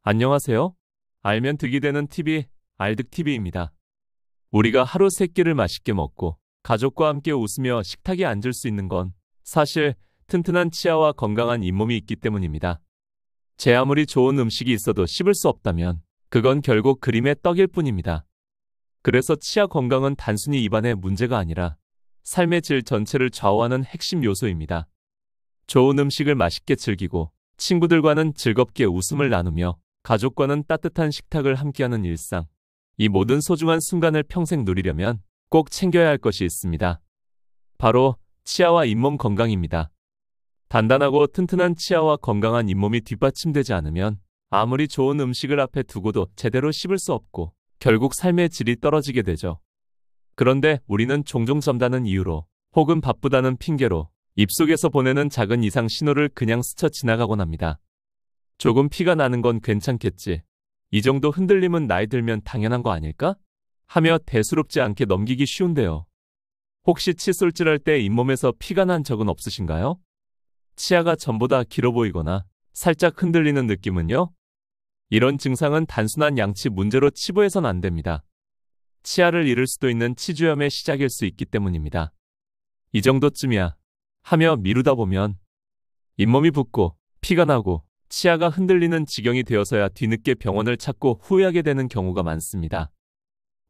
안녕하세요. 알면 득이 되는 TV, 알득TV입니다. 우리가 하루 세 끼를 맛있게 먹고 가족과 함께 웃으며 식탁에 앉을 수 있는 건 사실 튼튼한 치아와 건강한 잇몸이 있기 때문입니다. 제 아무리 좋은 음식이 있어도 씹을 수 없다면 그건 결국 그림의 떡일 뿐입니다. 그래서 치아 건강은 단순히 입안의 문제가 아니라 삶의 질 전체를 좌우하는 핵심 요소입니다. 좋은 음식을 맛있게 즐기고 친구들과는 즐겁게 웃음을 나누며 가족과는 따뜻한 식탁을 함께하는 일상. 이 모든 소중한 순간을 평생 누리려면 꼭 챙겨야 할 것이 있습니다. 바로 치아와 잇몸 건강입니다. 단단하고 튼튼한 치아와 건강한 잇몸이 뒷받침되지 않으면 아무리 좋은 음식을 앞에 두고도 제대로 씹을 수 없고 결국 삶의 질이 떨어지게 되죠. 그런데 우리는 종종 잠다는 이유로 혹은 바쁘다는 핑계로 입속에서 보내는 작은 이상 신호를 그냥 스쳐 지나가곤 합니다. 조금 피가 나는 건 괜찮겠지. 이 정도 흔들림은 나이 들면 당연한 거 아닐까? 하며 대수롭지 않게 넘기기 쉬운데요. 혹시 칫솔질할 때 잇몸에서 피가 난 적은 없으신가요? 치아가 전보다 길어 보이거나 살짝 흔들리는 느낌은요? 이런 증상은 단순한 양치 문제로 치부해선 안 됩니다. 치아를 잃을 수도 있는 치주염의 시작일 수 있기 때문입니다. 이 정도쯤이야 하며 미루다 보면 잇몸이 붓고 피가 나고 치아가 흔들리는 지경이 되어서야 뒤늦게 병원을 찾고 후회하게 되는 경우가 많습니다.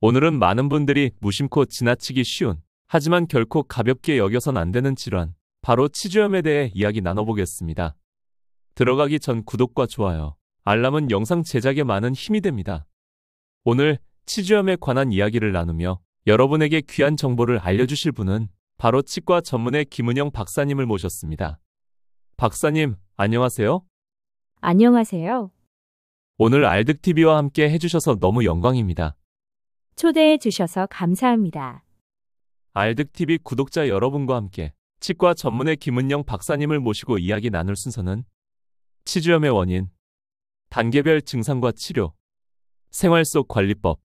오늘은 많은 분들이 무심코 지나치기 쉬운 하지만 결코 가볍게 여겨선 안 되는 질환, 바로 치주염에 대해 이야기 나눠보겠습니다. 들어가기 전 구독과 좋아요, 알람은 영상 제작에 많은 힘이 됩니다. 오늘 치주염에 관한 이야기를 나누며 여러분에게 귀한 정보를 알려주실 분은 바로 치과 전문의 김은영 박사님을 모셨습니다. 박사님, 안녕하세요. 안녕하세요. 오늘 알득TV와 함께 해주셔서 너무 영광입니다. 초대해 주셔서 감사합니다. 알득TV 구독자 여러분과 함께 치과 전문의 김은영 박사님을 모시고 이야기 나눌 순서는 치주염의 원인, 단계별 증상과 치료, 생활 속 관리법,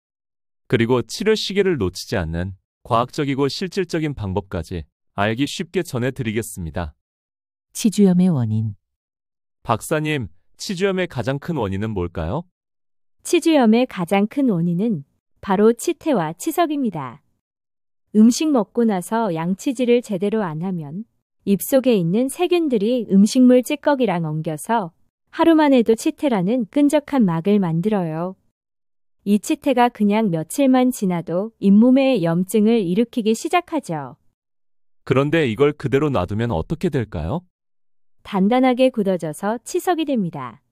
그리고 치료 시기를 놓치지 않는 과학적이고 실질적인 방법까지 알기 쉽게 전해드리겠습니다. 치주염의 원인. 박사님, 치주염의 가장 큰 원인은 뭘까요? 치주염의 가장 큰 원인은 바로 치태와 치석입니다. 음식 먹고 나서 양치질을 제대로 안 하면 입속에 있는 세균들이 음식물 찌꺼기랑 엉겨서 하루만 해도 치태라는 끈적한 막을 만들어요. 이 치태가 그냥 며칠만 지나도 잇몸에 염증을 일으키기 시작하죠. 그런데 이걸 그대로 놔두면 어떻게 될까요? 단단하게 굳어져서 치석이 됩니다.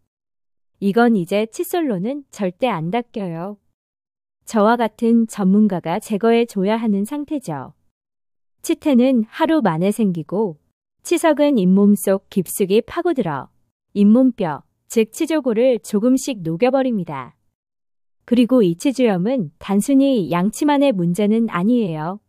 이건 이제 칫솔로는 절대 안 닦여요. 저와 같은 전문가가 제거해 줘야 하는 상태죠. 치태는 하루 만에 생기고 치석은 잇몸 속 깊숙이 파고들어 잇몸뼈, 즉 치조골을 조금씩 녹여버립니다. 그리고 이 치주염은 단순히 양치만의 문제는 아니에요.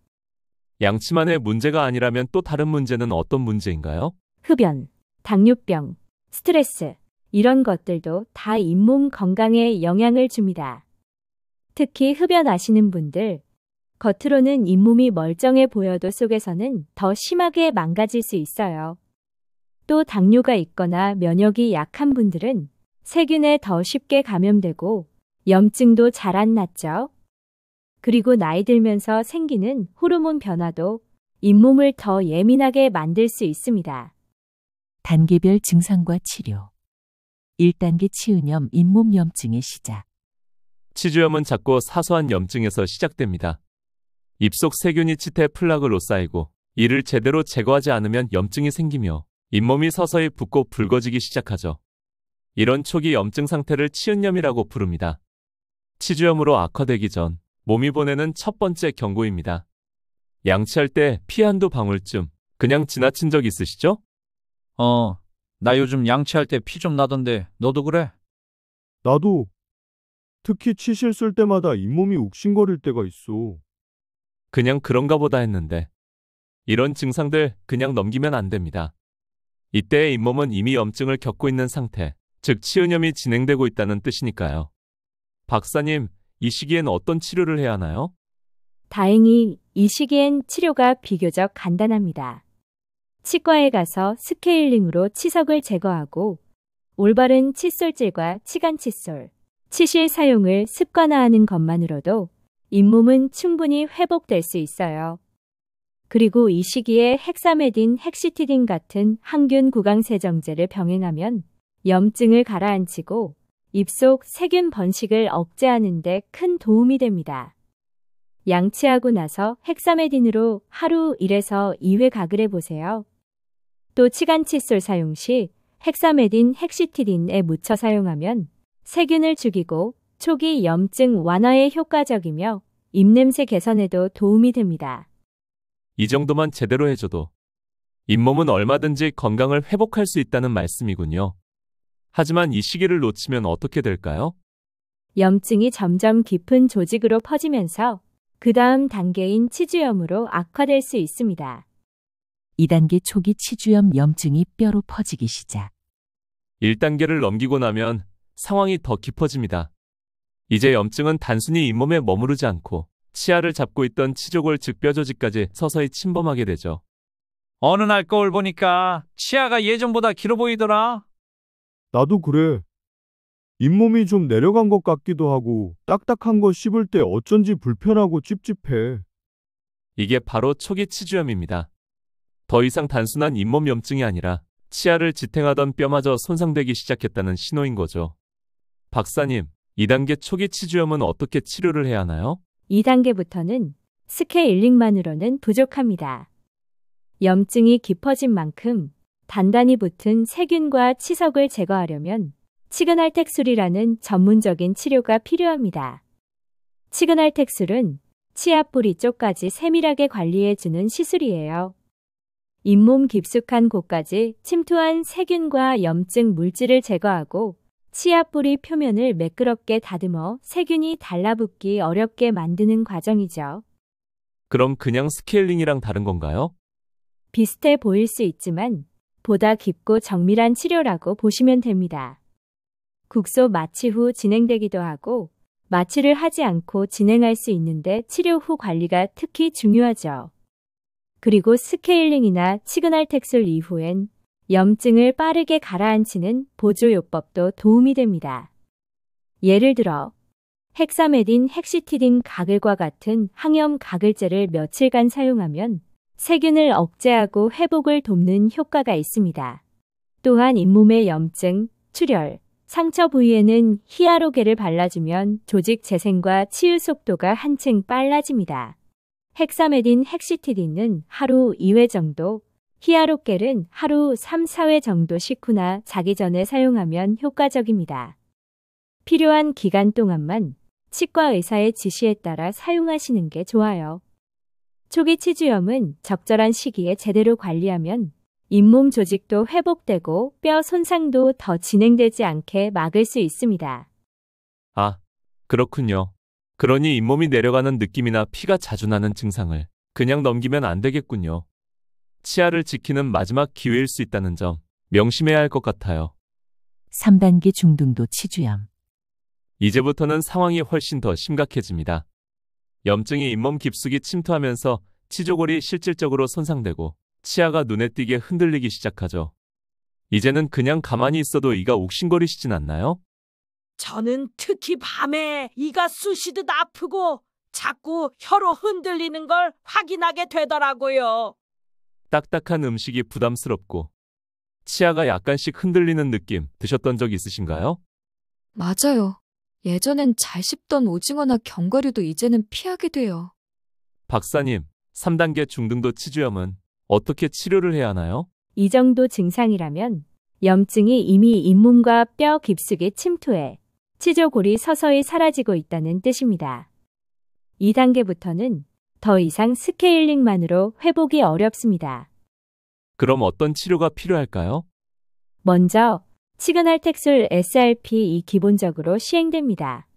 양치만의 문제가 아니라면 또 다른 문제는 어떤 문제인가요? 흡연, 당뇨병, 스트레스, 이런 것들도 다 잇몸 건강에 영향을 줍니다. 특히 흡연하시는 분들, 겉으로는 잇몸이 멀쩡해 보여도 속에서는 더 심하게 망가질 수 있어요. 또 당뇨가 있거나 면역이 약한 분들은 세균에 더 쉽게 감염되고 염증도 잘 안 낫죠. 그리고 나이 들면서 생기는 호르몬 변화도 잇몸을 더 예민하게 만들 수 있습니다. 단계별 증상과 치료. 1단계 치은염 잇몸 염증의 시작. 치주염은 작고 사소한 염증에서 시작됩니다. 입속 세균이 치태 플락으로 쌓이고 이를 제대로 제거하지 않으면 염증이 생기며 잇몸이 서서히 붓고 붉어지기 시작하죠. 이런 초기 염증 상태를 치은염이라고 부릅니다. 치주염으로 악화되기 전 몸이 보내는 첫 번째 경고입니다. 양치할 때 피 한두 방울쯤 그냥 지나친 적 있으시죠? 나 요즘 양치할 때 피 좀 나던데 너도 그래? 나도. 특히 치실 쓸 때마다 잇몸이 욱신거릴 때가 있어. 그냥 그런가 보다 했는데 이런 증상들 그냥 넘기면 안 됩니다. 이때의 잇몸은 이미 염증을 겪고 있는 상태, 즉 치은염이 진행되고 있다는 뜻이니까요. 박사님, 이 시기엔 어떤 치료를 해야 하나요? 다행히 이 시기엔 치료가 비교적 간단합니다. 치과에 가서 스케일링으로 치석을 제거하고 올바른 칫솔질과 치간 칫솔, 치실 사용을 습관화하는 것만으로도 잇몸은 충분히 회복될 수 있어요. 그리고 이 시기에 헥사메딘, 헥시티딘 같은 항균 구강 세정제를 병행하면 염증을 가라앉히고 입속 세균 번식을 억제하는 데 큰 도움이 됩니다. 양치하고 나서 헥사메딘으로 하루 1에서 2회 가글해 보세요. 또 치간 칫솔 사용 시 헥사메딘, 헥시티딘에 묻혀 사용하면 세균을 죽이고 초기 염증 완화에 효과적이며 입냄새 개선에도 도움이 됩니다. 이 정도만 제대로 해줘도 잇몸은 얼마든지 건강을 회복할 수 있다는 말씀이군요. 하지만 이 시기를 놓치면 어떻게 될까요? 염증이 점점 깊은 조직으로 퍼지면서 그 다음 단계인 치주염으로 악화될 수 있습니다. 2단계 초기 치주염 염증이 뼈로 퍼지기 시작. 1단계를 넘기고 나면 상황이 더 깊어집니다. 이제 염증은 단순히 잇몸에 머무르지 않고 치아를 잡고 있던 치조골 즉 뼈 조직까지 서서히 침범하게 되죠. 어느 날 거울 보니까 치아가 예전보다 길어 보이더라. 나도 그래. 잇몸이 좀 내려간 것 같기도 하고 딱딱한 거 씹을 때 어쩐지 불편하고 찝찝해. 이게 바로 초기 치주염입니다. 더 이상 단순한 잇몸 염증이 아니라 치아를 지탱하던 뼈마저 손상되기 시작했다는 신호인 거죠. 박사님, 2단계 초기 치주염은 어떻게 치료를 해야 하나요? 2단계부터는 스케일링만으로는 부족합니다. 염증이 깊어진 만큼 단단히 붙은 세균과 치석을 제거하려면 치근할텍술이라는 전문적인 치료가 필요합니다. 치근할텍술은 치아 뿌리 쪽까지 세밀하게 관리해주는 시술이에요. 잇몸 깊숙한 곳까지 침투한 세균과 염증 물질을 제거하고 치아 뿌리 표면을 매끄럽게 다듬어 세균이 달라붙기 어렵게 만드는 과정이죠. 그럼 그냥 스케일링이랑 다른 건가요? 비슷해 보일 수 있지만 보다 깊고 정밀한 치료라고 보시면 됩니다. 국소 마취 후 진행되기도 하고 마취를 하지 않고 진행할 수 있는데 치료 후 관리가 특히 중요하죠. 그리고 스케일링이나 치근할텍술 이후엔 염증을 빠르게 가라앉히는 보조요법도 도움이 됩니다. 예를 들어 헥사메딘, 헥시티딘 가글과 같은 항염 가글제를 며칠간 사용하면 세균을 억제하고 회복을 돕는 효과가 있습니다. 또한 잇몸의 염증, 출혈, 상처 부위에는 히아로겔을 발라주면 조직 재생과 치유 속도가 한층 빨라집니다. 헥사메딘, 헥시티딘은 하루 2회 정도, 히아로겔은 하루 3, 4회 정도 식후나 자기 전에 사용하면 효과적입니다. 필요한 기간 동안만 치과 의사의 지시에 따라 사용하시는 게 좋아요. 초기 치주염은 적절한 시기에 제대로 관리하면 잇몸 조직도 회복되고 뼈 손상도 더 진행되지 않게 막을 수 있습니다. 아, 그렇군요. 그러니 잇몸이 내려가는 느낌이나 피가 자주 나는 증상을 그냥 넘기면 안 되겠군요. 치아를 지키는 마지막 기회일 수 있다는 점 명심해야 할 것 같아요. 3단계 중등도 치주염. 이제부터는 상황이 훨씬 더 심각해집니다. 염증이 잇몸 깊숙이 침투하면서 치조골이 실질적으로 손상되고 치아가 눈에 띄게 흔들리기 시작하죠. 이제는 그냥 가만히 있어도 이가 욱신거리시진 않나요? 저는 특히 밤에 이가 쑤시듯 아프고 자꾸 혀로 흔들리는 걸 확인하게 되더라고요. 딱딱한 음식이 부담스럽고 치아가 약간씩 흔들리는 느낌 드셨던 적 있으신가요? 맞아요. 예전엔 잘 씹던 오징어나 견과류도 이제는 피하게 돼요. 박사님, 3단계 중등도 치주염은 어떻게 치료를 해야 하나요? 이 정도 증상이라면 염증이 이미 잇몸과 뼈 깊숙이 침투해 치조골이 서서히 사라지고 있다는 뜻입니다. 2단계부터는 더 이상 스케일링만으로 회복이 어렵습니다. 그럼 어떤 치료가 필요할까요? 먼저 치근할텍술 SRP이 기본적으로 시행됩니다.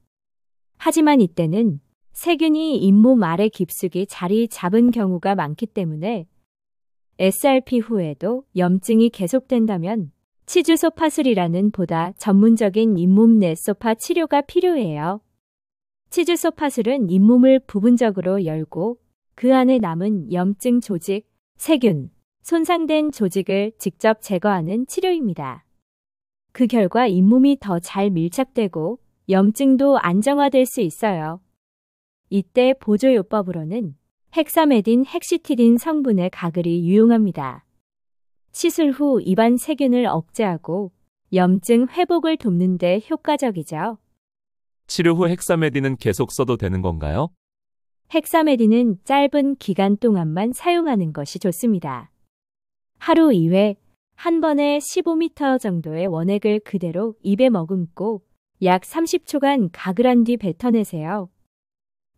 하지만 이때는 세균이 잇몸 아래 깊숙이 자리 잡은 경우가 많기 때문에 SRP 후에도 염증이 계속된다면 치주소파술이라는 보다 전문적인 잇몸 내 소파 치료가 필요해요. 치주소파술은 잇몸을 부분적으로 열고 그 안에 남은 염증 조직, 세균, 손상된 조직을 직접 제거하는 치료입니다. 그 결과 잇몸이 더 잘 밀착되고 염증도 안정화될 수 있어요. 이때 보조요법으로는 헥사메딘, 헥시티딘 성분의 가글이 유용합니다. 시술 후 입안 세균을 억제하고 염증 회복을 돕는 데 효과적이죠. 치료 후 헥사메딘은 계속 써도 되는 건가요? 헥사메딘은 짧은 기간 동안만 사용하는 것이 좋습니다. 하루 2회, 한 번에 15m 정도의 원액을 그대로 입에 머금고 약 30초간 가글한 뒤 뱉어내세요.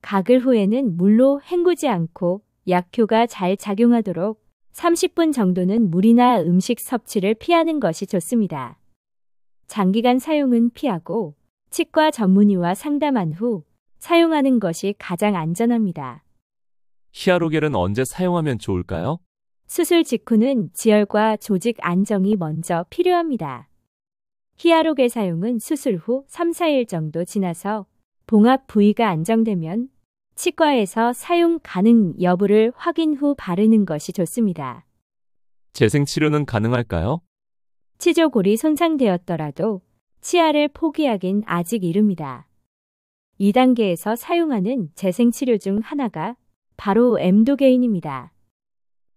가글 후에는 물로 헹구지 않고 약효가 잘 작용하도록 30분 정도는 물이나 음식 섭취를 피하는 것이 좋습니다. 장기간 사용은 피하고 치과 전문의와 상담한 후 사용하는 것이 가장 안전합니다. 히아로겔은 언제 사용하면 좋을까요? 수술 직후는 지혈과 조직 안정이 먼저 필요합니다. 히아로겔 사용은 수술 후 3, 4일 정도 지나서 봉합 부위가 안정되면 치과에서 사용 가능 여부를 확인 후 바르는 것이 좋습니다. 재생치료는 가능할까요? 치조골이 손상되었더라도 치아를 포기하긴 아직 이릅니다. 2단계에서 사용하는 재생치료 중 하나가 바로 엠도게인입니다.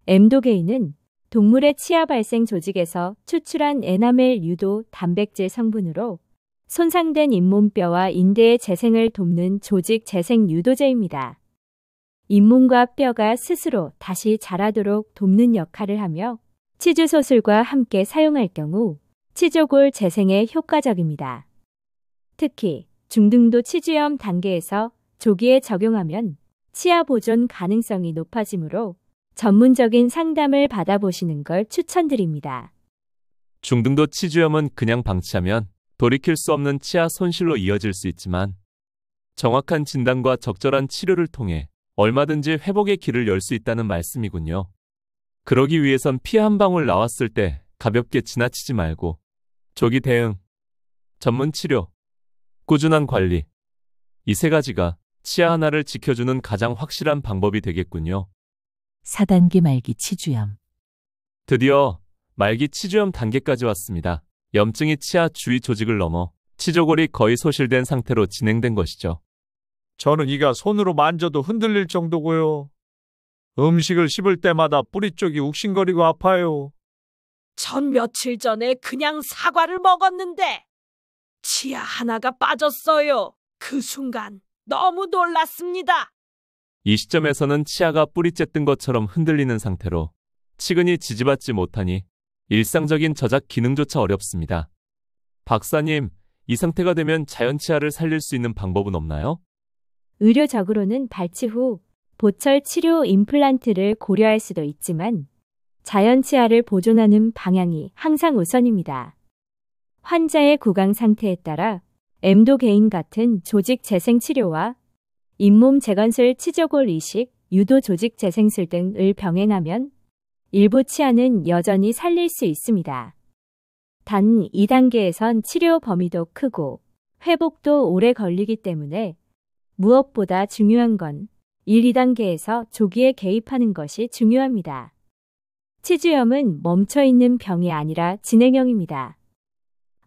엠도게인은 동물의 치아 발생 조직에서 추출한 에나멜 유도 단백질 성분으로 손상된 잇몸뼈와 인대의 재생을 돕는 조직 재생 유도제입니다. 잇몸과 뼈가 스스로 다시 자라도록 돕는 역할을 하며 치주소술과 함께 사용할 경우 치조골 재생에 효과적입니다. 특히 중등도 치주염 단계에서 조기에 적용하면 치아 보존 가능성이 높아지므로 전문적인 상담을 받아보시는 걸 추천드립니다. 중등도 치주염은 그냥 방치하면 돌이킬 수 없는 치아 손실로 이어질 수 있지만 정확한 진단과 적절한 치료를 통해 얼마든지 회복의 길을 열 수 있다는 말씀이군요. 그러기 위해선 피 한 방울 나왔을 때 가볍게 지나치지 말고 조기 대응, 전문 치료, 꾸준한 관리, 이 세 가지가 치아 하나를 지켜주는 가장 확실한 방법이 되겠군요. 4단계 말기 치주염. 드디어 말기 치주염 단계까지 왔습니다. 염증이 치아 주위 조직을 넘어 치조골이 거의 소실된 상태로 진행된 것이죠. 저는 이가 손으로 만져도 흔들릴 정도고요. 음식을 씹을 때마다 뿌리 쪽이 욱신거리고 아파요. 전 며칠 전에 그냥 사과를 먹었는데 치아 하나가 빠졌어요. 그 순간 너무 놀랐습니다. 이 시점에서는 치아가 뿌리째 뜬 것처럼 흔들리는 상태로 치근이 지지받지 못하니 일상적인 저작 기능조차 어렵습니다. 박사님, 이 상태가 되면 자연 치아를 살릴 수 있는 방법은 없나요? 의료적으로는 발치 후 보철 치료 임플란트를 고려할 수도 있지만 자연 치아를 보존하는 방향이 항상 우선입니다. 환자의 구강 상태에 따라 엠도게인 같은 조직 재생 치료와 잇몸 재건술 치조골 이식, 유도 조직 재생술 등을 병행하면 일부 치아는 여전히 살릴 수 있습니다. 단 2단계에선 치료 범위도 크고 회복도 오래 걸리기 때문에 무엇보다 중요한 건 1, 2단계에서 조기에 개입하는 것이 중요합니다. 치주염은 멈춰있는 병이 아니라 진행형입니다.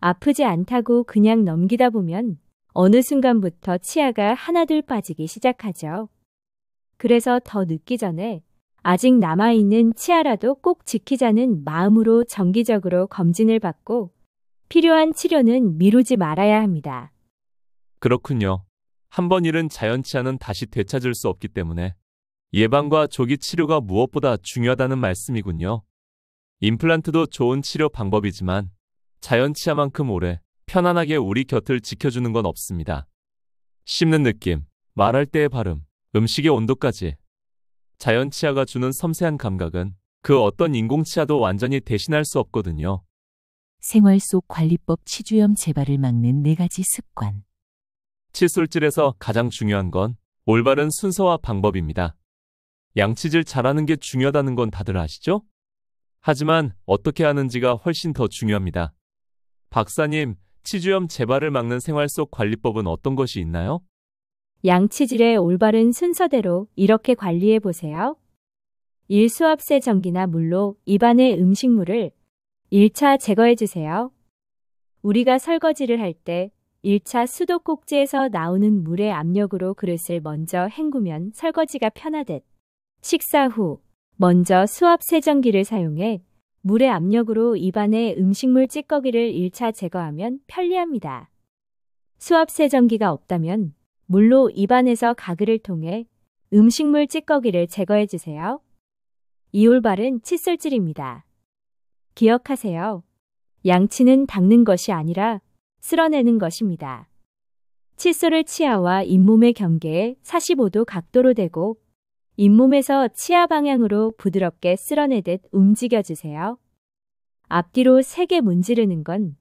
아프지 않다고 그냥 넘기다 보면 어느 순간부터 치아가 하나둘 빠지기 시작하죠. 그래서 더 늦기 전에 아직 남아있는 치아라도 꼭 지키자는 마음으로 정기적으로 검진을 받고 필요한 치료는 미루지 말아야 합니다. 그렇군요. 한 번 잃은 자연 치아는 다시 되찾을 수 없기 때문에 예방과 조기 치료가 무엇보다 중요하다는 말씀이군요. 임플란트도 좋은 치료 방법이지만 자연 치아만큼 오래 편안하게 우리 곁을 지켜주는 건 없습니다. 씹는 느낌, 말할 때의 발음, 음식의 온도까지 자연 치아가 주는 섬세한 감각은 그 어떤 인공 치아도 완전히 대신할 수 없거든요. 생활 속 관리법 치주염 재발을 막는 4가지 습관. 칫솔질에서 가장 중요한 건 올바른 순서와 방법입니다. 양치질 잘하는 게 중요하다는 건 다들 아시죠? 하지만 어떻게 하는지가 훨씬 더 중요합니다. 박사님, 치주염 재발을 막는 생활 속 관리법은 어떤 것이 있나요? 양치질의 올바른 순서대로 이렇게 관리해 보세요. 1수압 세정기나 물로 입안의 음식물을 1차 제거해 주세요. 우리가 설거지를 할 때 1차 수도꼭지에서 나오는 물의 압력으로 그릇을 먼저 헹구면 설거지가 편하듯 식사 후 먼저 수압 세정기를 사용해 물의 압력으로 입안의 음식물 찌꺼기를 1차 제거하면 편리합니다. 수압 세정기가 없다면 물로 입안에서 가글을 통해 음식물 찌꺼기를 제거해 주세요. 이 올바른 칫솔질입니다. 기억하세요. 양치는 닦는 것이 아니라 쓸어내는 것입니다. 칫솔을 치아와 잇몸의 경계에 45도 각도로 대고 잇몸에서 치아 방향으로 부드럽게 쓸어내듯 움직여주세요. 앞뒤로 세게 문지르는 건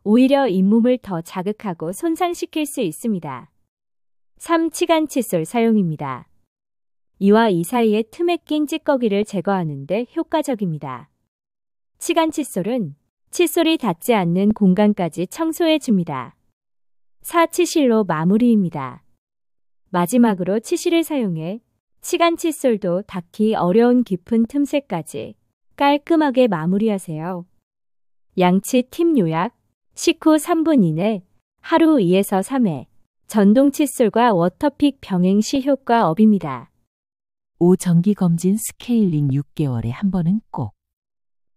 오히려 잇몸을 더 자극하고 손상시킬 수 있습니다. 3. 치간 칫솔 사용입니다. 이와 이 사이의 틈에 낀 찌꺼기를 제거하는 데 효과적입니다. 치간 칫솔은 칫솔이 닿지 않는 공간까지 청소해 줍니다. 4. 치실로 마무리입니다. 마지막으로 치실을 사용해 치간 칫솔도 닿기 어려운 깊은 틈새까지 깔끔하게 마무리하세요. 양치 팁 요약. 식후 3분 이내 하루 2에서 3회 전동 칫솔과 워터픽 병행 시 효과 업입니다. 5. 정기검진 스케일링 6개월에 한 번은 꼭.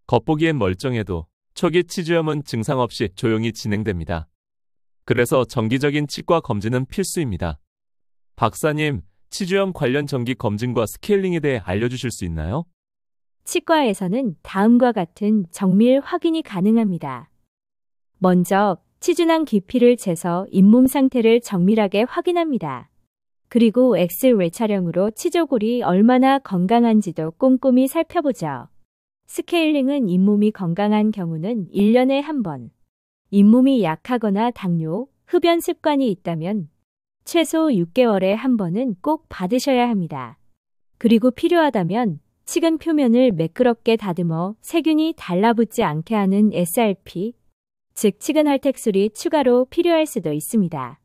겉보기엔 멀쩡해도 초기 치주염은 증상 없이 조용히 진행됩니다. 그래서 정기적인 치과 검진은 필수입니다. 박사님, 치주염 관련 정기 검진과 스케일링에 대해 알려주실 수 있나요? 치과에서는 다음과 같은 정밀 확인이 가능합니다. 먼저 치주낭 깊이를 재서 잇몸 상태를 정밀하게 확인합니다. 그리고 엑스레이 촬영으로 치조골이 얼마나 건강한지도 꼼꼼히 살펴보죠. 스케일링은 잇몸이 건강한 경우는 1년에 한 번, 잇몸이 약하거나 당뇨, 흡연 습관이 있다면 최소 6개월에 한 번은 꼭 받으셔야 합니다. 그리고 필요하다면 치근 표면을 매끄럽게 다듬어 세균이 달라붙지 않게 하는 SRP, 즉 치근 할택술이 추가로 필요할 수도 있습니다.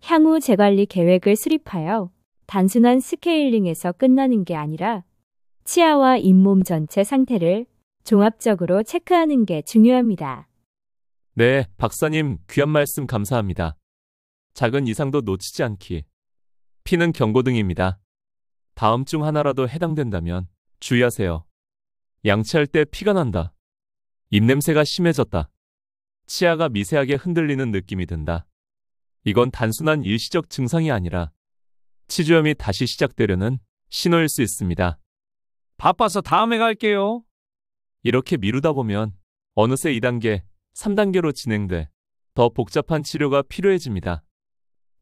향후 재관리 계획을 수립하여 단순한 스케일링에서 끝나는 게 아니라 치아와 잇몸 전체 상태를 종합적으로 체크하는 게 중요합니다. 네, 박사님 귀한 말씀 감사합니다. 작은 이상도 놓치지 않기. 피는 경고등입니다. 다음 중 하나라도 해당된다면 주의하세요. 양치할 때 피가 난다. 입냄새가 심해졌다. 치아가 미세하게 흔들리는 느낌이 든다. 이건 단순한 일시적 증상이 아니라 치주염이 다시 시작되려는 신호일 수 있습니다. 바빠서 다음에 갈게요. 이렇게 미루다 보면 어느새 2단계, 3단계로 진행돼 더 복잡한 치료가 필요해집니다.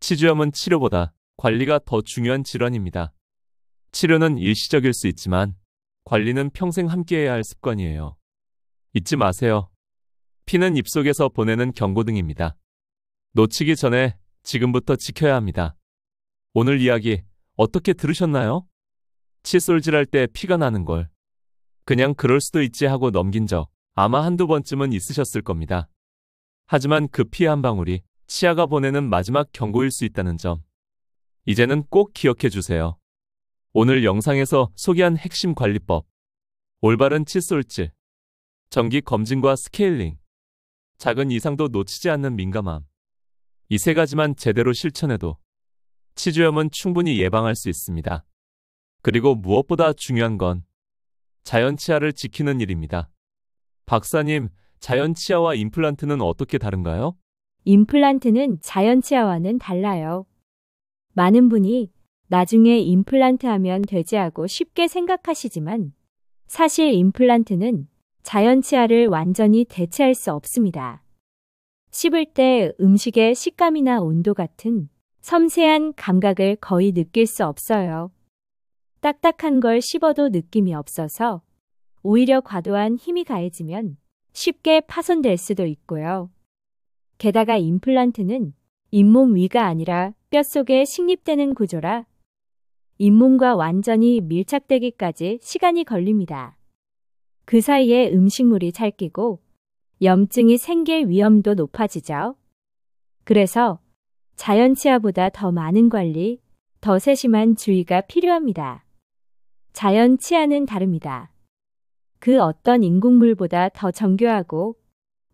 치주염은 치료보다 관리가 더 중요한 질환입니다. 치료는 일시적일 수 있지만 관리는 평생 함께해야 할 습관이에요. 잊지 마세요. 피는 입속에서 보내는 경고등입니다. 놓치기 전에 지금부터 지켜야 합니다. 오늘 이야기 어떻게 들으셨나요? 칫솔질할 때 피가 나는 걸 그냥 그럴 수도 있지 하고 넘긴 적 아마 한두 번쯤은 있으셨을 겁니다. 하지만 그 피 한 방울이 치아가 보내는 마지막 경고일 수 있다는 점 이제는 꼭 기억해 주세요. 오늘 영상에서 소개한 핵심 관리법, 올바른 칫솔질, 정기 검진과 스케일링, 작은 이상도 놓치지 않는 민감함, 이 세 가지만 제대로 실천해도 치주염은 충분히 예방할 수 있습니다. 그리고 무엇보다 중요한 건 자연 치아를 지키는 일입니다. 박사님, 자연 치아와 임플란트는 어떻게 다른가요? 임플란트는 자연 치아와는 달라요. 많은 분이 나중에 임플란트 하면 되지 하고 쉽게 생각하시지만 사실 임플란트는 자연 치아를 완전히 대체할 수 없습니다. 씹을 때 음식의 식감이나 온도 같은 섬세한 감각을 거의 느낄 수 없어요. 딱딱한 걸 씹어도 느낌이 없어서 오히려 과도한 힘이 가해지면 쉽게 파손될 수도 있고요. 게다가 임플란트는 잇몸 위가 아니라 뼛속에 식립되는 구조라 잇몸과 완전히 밀착되기까지 시간이 걸립니다. 그 사이에 음식물이 찰기고 염증이 생길 위험도 높아지죠. 그래서 자연 치아보다 더 많은 관리, 더 세심한 주의가 필요합니다. 자연 치아는 다릅니다. 그 어떤 인공물보다 더 정교하고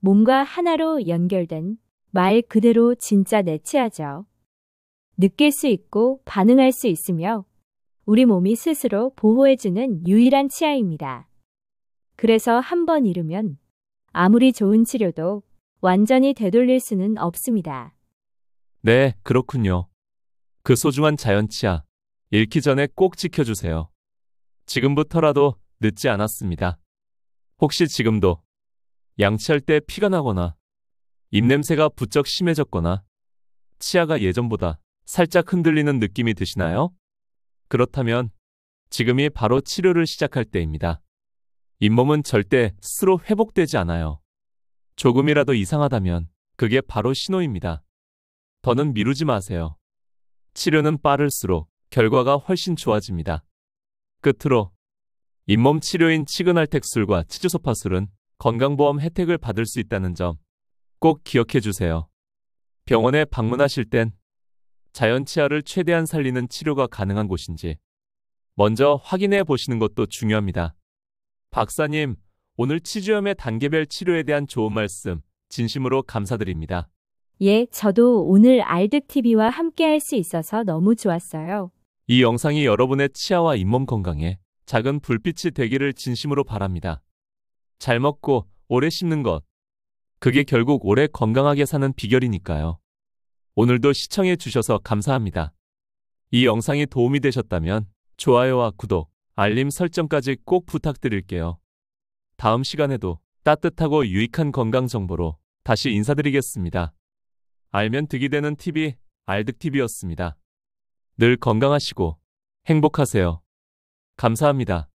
몸과 하나로 연결된 말 그대로 진짜 내 치아죠. 느낄 수 있고 반응할 수 있으며 우리 몸이 스스로 보호해주는 유일한 치아입니다. 그래서 한 번 잃으면 아무리 좋은 치료도 완전히 되돌릴 수는 없습니다. 네, 그렇군요. 그 소중한 자연 치아, 잃기 전에 꼭 지켜주세요. 지금부터라도 늦지 않았습니다. 혹시 지금도 양치할 때 피가 나거나 입냄새가 부쩍 심해졌거나 치아가 예전보다 살짝 흔들리는 느낌이 드시나요? 그렇다면 지금이 바로 치료를 시작할 때입니다. 잇몸은 절대 스스로 회복되지 않아요. 조금이라도 이상하다면 그게 바로 신호입니다. 더는 미루지 마세요. 치료는 빠를수록 결과가 훨씬 좋아집니다. 끝으로 잇몸 치료인 치근할텍술과 치주소파술은 건강보험 혜택을 받을 수 있다는 점 꼭 기억해 주세요. 병원에 방문하실 땐 자연 치아를 최대한 살리는 치료가 가능한 곳인지 먼저 확인해 보시는 것도 중요합니다. 박사님, 오늘 치주염의 단계별 치료에 대한 좋은 말씀 진심으로 감사드립니다. 예, 저도 오늘 알득TV와 함께 할 수 있어서 너무 좋았어요. 이 영상이 여러분의 치아와 잇몸 건강에 작은 불빛이 되기를 진심으로 바랍니다. 잘 먹고 오래 씹는 것. 그게 결국 오래 건강하게 사는 비결이니까요. 오늘도 시청해 주셔서 감사합니다. 이 영상이 도움이 되셨다면 좋아요와 구독, 알림 설정까지 꼭 부탁드릴게요. 다음 시간에도 따뜻하고 유익한 건강 정보로 다시 인사드리겠습니다. 알면 득이 되는 TV, 알득TV였습니다. 늘 건강하시고 행복하세요. 감사합니다.